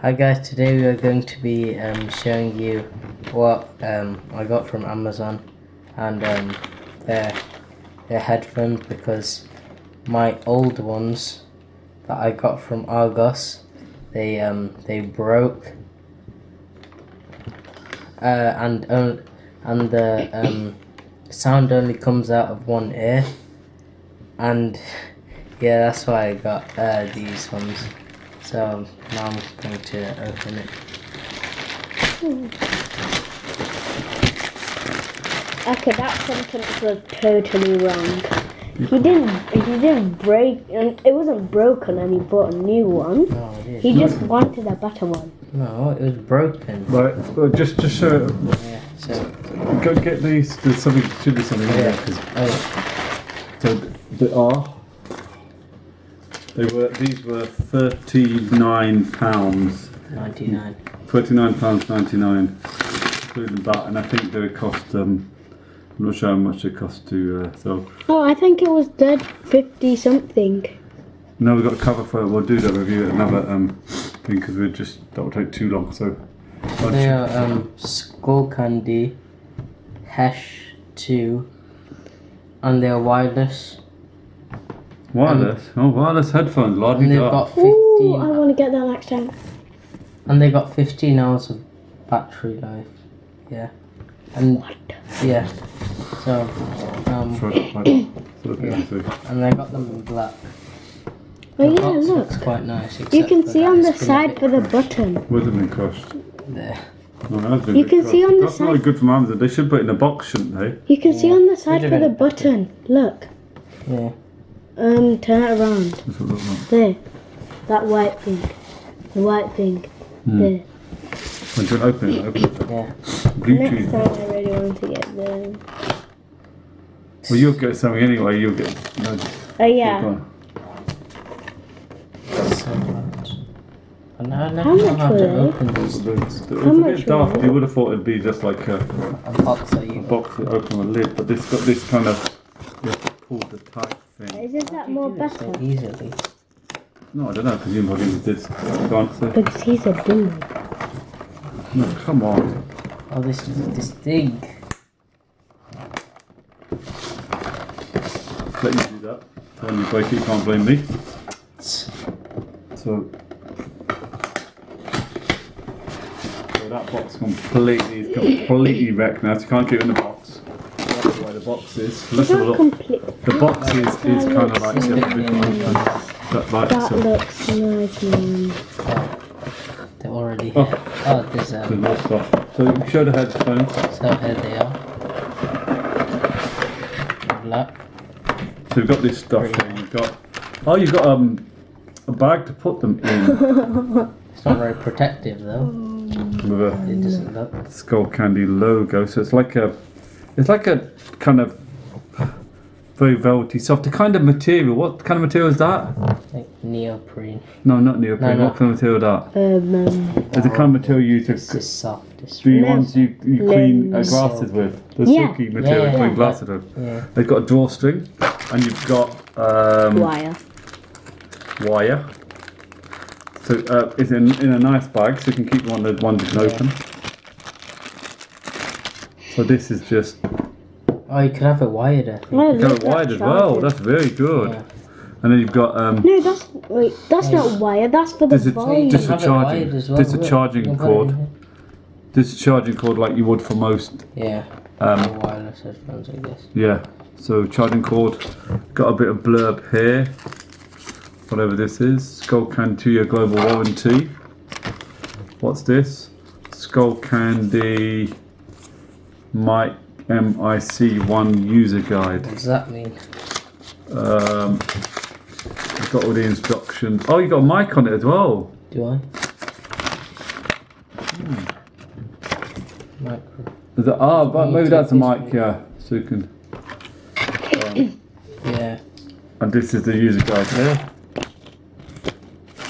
Hi guys, today we are going to be showing you what I got from Amazon, and they're headphones because my old ones that I got from Argos, they broke, and the sound only comes out of one ear, and yeah, that's why I got these ones. So now I'm going to open it. Okay, that sentence was totally wrong. He didn't break, and it wasn't broken, and he bought a new one. No, it is. He just wanted a better one. No, it was broken. Right, well, just show. Yeah. So Go get these. There's something. Should be something in there. So they are. These were £39. £99. £39.99, including that, and I think they would cost. I'm not sure how much they cost to sell. Oh, I think it was dead 50 something. No, we've got a cover for it. We'll do that review at another thing because that will take too long. So They are Skullcandy Hesh 2, and they are wireless. Wireless? Oh, wireless headphones. And they've got 15. Ooh, I want to get that next time. And they got 15 hours of battery life. Yeah. And What? yeah. So and they got them in black. Oh The yeah, box look. looks quite nice. You except can for see that on the it's been a side bit for the crushed. button. Would have been crushed. There. Oh, it has been You can crushed. see on the That's not side. good from Amazon. They should put it in a box, shouldn't they? You can see on the side Should for have the been button. Look. Yeah. Turn it around. That's what it looks like. There. That white thing. The white thing. There. When you open it, open it. Yeah. Next Bluetooth. time I really want to get the. Well, you'll get something anyway. You'll get. No, Oh yeah. go on. So much. And I never How know much how were to they? open these. It's a much bit daft. were they? You would have thought it'd be just like a A box that you box that open with a lid, but this got this kind of. You have to pull the type thing. Isn't that more do it so better? easily. No, I don't know, because you probably did this. Go on, say. Because he's a demon. No, come on. Oh, this thing. Let you do that. When you break it, you can't blame me. So that box is completely wrecked now, so you can't keep it in the box. That's the way the box is. Let's have a look. The box is kind of like It's a bit That looks nice, man. They're already Oh. here. Oh, there's There's more stuff. So you show the headphones. So here they are. Black. So we've got this stuff here. You've got a bag to put them in It's not very protective though. with a It doesn't look. Skullcandy logo. So it's like a kind of very velvety, soft. The kind of material. What kind of material is that? Like neoprene. No, not neoprene. No. What kind of material is that? It's the kind of material you use It's to. the softest. The ones you clean Lens. glasses with. The Yeah. silky material Yeah, you clean yeah. glasses with. Yeah. They've got a drawstring, and you've got Wire. wire. So it's in a nice bag, so you can keep one of the ones you can open. So this is just Oh, you could have it wired, I think. Oh, got look, it wired as well. That's very good. Yeah. And then you've got No, that's not wire. That's for the This is volume. just for Have it charging. wired as well, This is a look. charging You can put it in cord. here. This is a charging cord like you would for most. Yeah. Um, Wireless headphones, I guess. Yeah. So charging cord. Got a bit of blurb here. Whatever this is. Skullcandy 2-year global warranty. What's this? Skullcandy MIC1 user guide. What does that mean? I've got all the instructions. Oh, you got a mic on it as well. Do I? Micro. But maybe that's a mic. Yeah. So you can. Yeah. And this is the user guide here.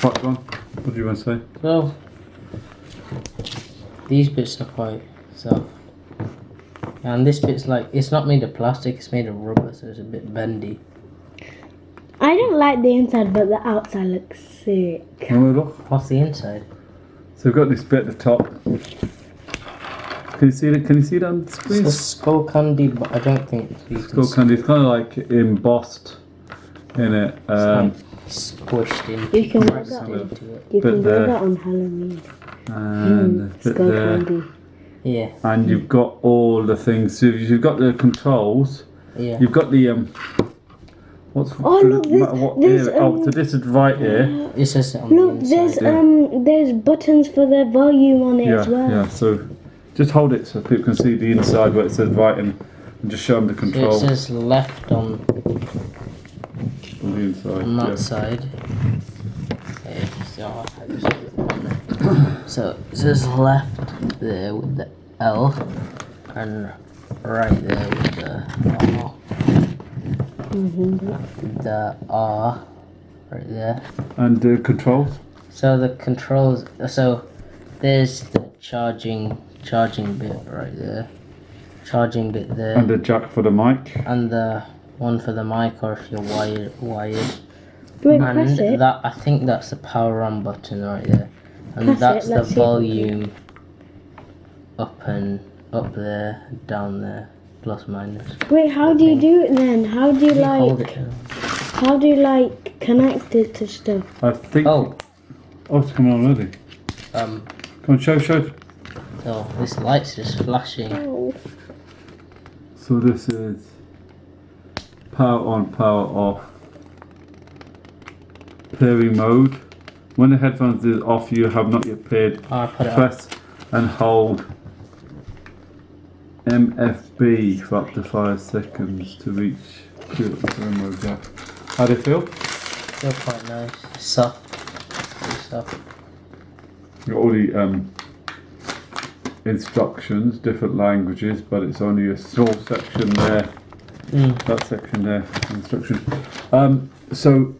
Right, go on. What do you want to say? Well, these bits are quite soft. And this bit's like, it's not made of plastic, it's made of rubber, so it's a bit bendy. I don't like the inside, but the outside looks sick. Wanna look? What's the inside? So we've got this bit at the top. Can you see that? Can you see that on the screen? It's a Skullcandy, but I don't think you can Skullcandy. It's kind of like embossed in it. squished in. You can wear pressed that. into it. You can Bit wear there. that on Halloween. And a bit there. Skullcandy. Yeah, And you've got all the things. So you've got the controls. yeah. You've got the what's Oh, look, there's, so this is right here. It says it on Look, the there's inside. there's buttons for the volume on it as well. Yeah. So just hold it so people can see the inside where it says right, and just show them the So control it says left on on the inside. that Yeah. side. Okay, so, I just put it on there. So it says left there with the L, and right there with the R. The R right there. And the controls. So the controls. So there's the charging bit right there. Charging bit there. And the jack for the mic. And the one for the mic, or if you're wired. Wait, press And it. that, I think that's the power on button right there. And Press that's it, the let's see if we volume up there, down there, plus minus. Wait, how do you do it then? How do you Hold like? it down. How do you like connect it to stuff? I think. Oh, It's coming on already. Come on, show. so this light's just flashing. Oh. So this is power on, power off. Pairing mode. When the headphones is off, you have not yet paired. I put it on. Press and hold MFB for up to 5 seconds to reach pairing mode. Yeah. How do you feel? Feel quite nice. Soft. Pretty soft. You've got all the instructions, different languages, but it's only a small section there. That section there, instructions. So,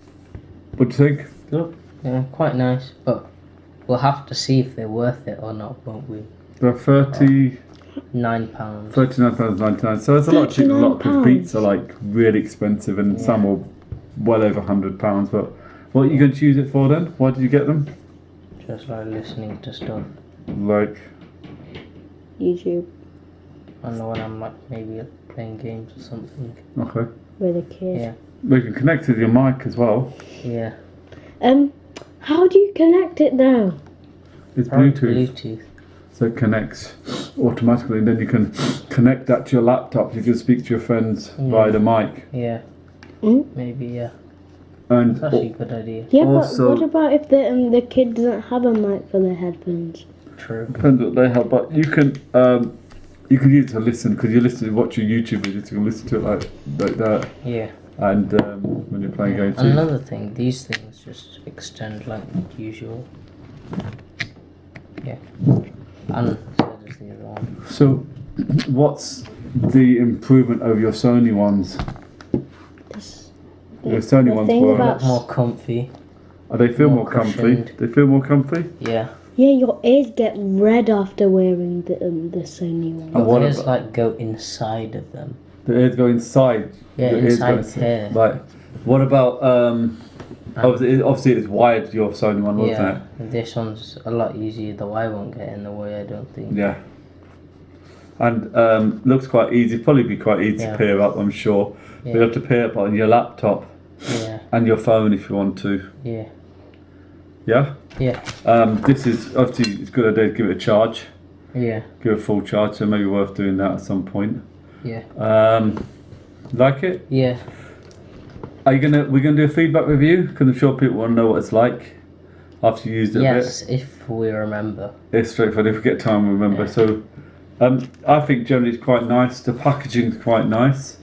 what do you think? Good. Yeah, quite nice, but we'll have to see if they're worth it or not, won't we? They're £39. £39.99. So it's a lot cheaper. A lot because £39. Beats are like really expensive, and some are well over £100. But what are you going to use it for then? Why did you get them? Just like listening to stuff. Like, YouTube I don't know when I'm like maybe playing games or something. okay. with a kid. Yeah. We can connect it to your mic as well. Yeah. How do you connect it though? It's Probably Bluetooth. Bluetooth. So it connects automatically, and then you can connect that to your laptop. You can speak to your friends via the mic. Yeah. Mm? Maybe, yeah. And That's actually a good idea. Yeah, Also- but what about if the kid doesn't have a mic for their headphones? True. depends what they have, but you can use it to listen, because you watch your YouTube videos, you can listen to it like that. Yeah. And when you're playing games, And another thing, these things just extend like usual. Yeah. And so does the other one. so what's the improvement over your Sony ones? Your Sony the ones thing were. about- More comfy. They feel more more comfy. cushioned. They feel more comfy. Yeah. Yeah, your ears get red after wearing the Sony one. And what Ears about like go inside of them. the ears go inside? Yeah, the ears go inside here. Right. What about obviously it's wired, your Sony one, wasn't Yeah. This one's a lot easier. The wire won't get in the way, I don't think. it? Yeah. And looks quite easy. Probably be quite easy Yeah. to pair up, I'm sure. Yeah. You have to pair up on your laptop Yeah. and your phone if you want to. Yeah. Yeah. Yeah. This is obviously it's a good idea to give it a charge. Yeah. Give it a full charge, so maybe worth doing that at some point. Yeah. Like it? Yeah. We're gonna do a feedback review, because I'm sure people want to know what it's like after you used it a Yes, bit. if we remember. It's straightforward if we get time, remember. Yeah. So I think generally it's quite nice. The packaging's quite nice.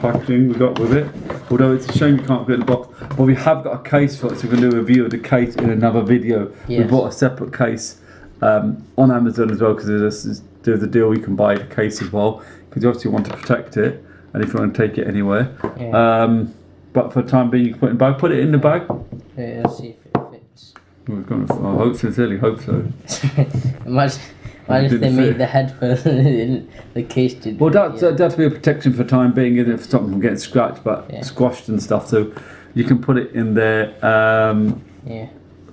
Packaging we got with it. Although it's a shame you can't get the box. But we have got a case for it, so we're going to do a review of the case in another video. We Yes. bought a separate case on Amazon as well, because there's a deal you can buy a case as well, because you obviously want to protect it, and if you want to take it anywhere. Yeah. But for the time being, you can put it in the bag. Put it in the bag. Yeah, let's see if it fits. I sincerely hope so. Imagine if they didn't made fit. the headphones and the case didn't. Well, fit, that'd have to be a protection for the time being, isn't it? For something from getting scratched, but Yeah. squashed and stuff. So you can put it in there. Yeah.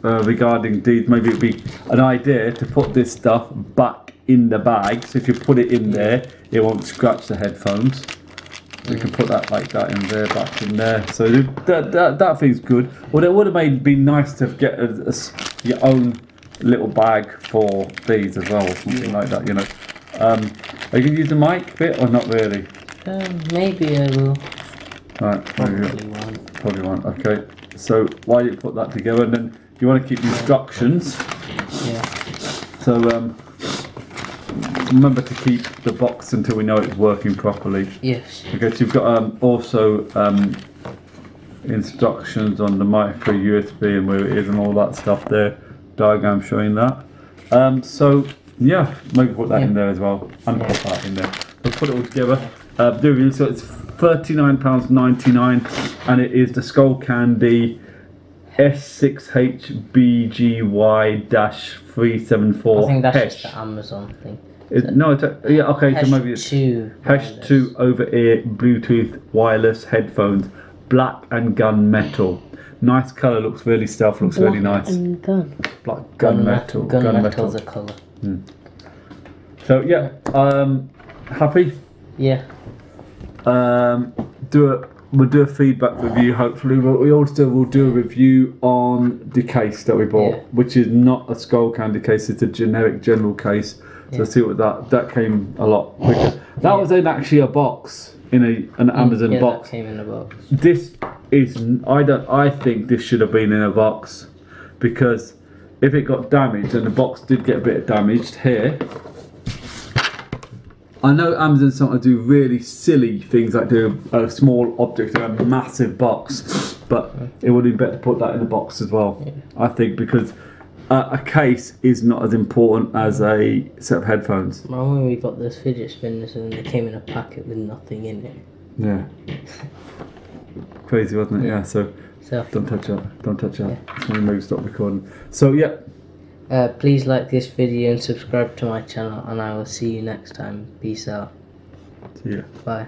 regarding these. Maybe it'd be an idea to put this stuff back in the bag. So if you put it in there, it won't scratch the headphones. So you can put that like that in there, back in there. So that thing's good. Well, it would have been nice to get your own little bag for these as well, or something like that. You know. Are you gonna use the mic bit or not really? Maybe I will. Right. Probably won't. Okay. So why don't you put that together, and then you want to keep instructions. Yeah. So remember to keep the box until we know it's working properly. Yes. Okay, so you've got also instructions on the micro USB and where it is and all that stuff there. Diagram showing that. So yeah, maybe put that in there as well, and put that in there. We'll put it all together. So it's £39.99, and it is the Skullcandy S6HBGY-374. I think that's Hesh. just the Amazon thing. Yeah, okay, so maybe it's Hesh 2 over-ear Bluetooth wireless headphones, black and gunmetal. Nice colour, looks really stealth, looks really nice. And gun. Black gunmetal. Gunmetal's a colour. So yeah, happy? Yeah. We'll do a feedback review hopefully, but we also will do a review on the case that we bought, which is not a Skullcandy case, it's a generic general case. So see what that came a lot quicker. That was in actually a box, in an Amazon box. That came in a box. This is I think this should have been in a box, because if it got damaged, and the box did get a bit damaged here. I know Amazon sometimes do really silly things like do a small object in a massive box, but it would be better to put that in a box as well. I think, because a case is not as important as a set of headphones. Remember when we got those fidget spinners and they came in a packet with nothing in it? Yeah. Crazy, wasn't it? Yeah. So don't touch that. Don't touch that. That's when we maybe stop recording. So yeah. Please like this video and subscribe to my channel, and I will see you next time. Peace out. See ya. Bye.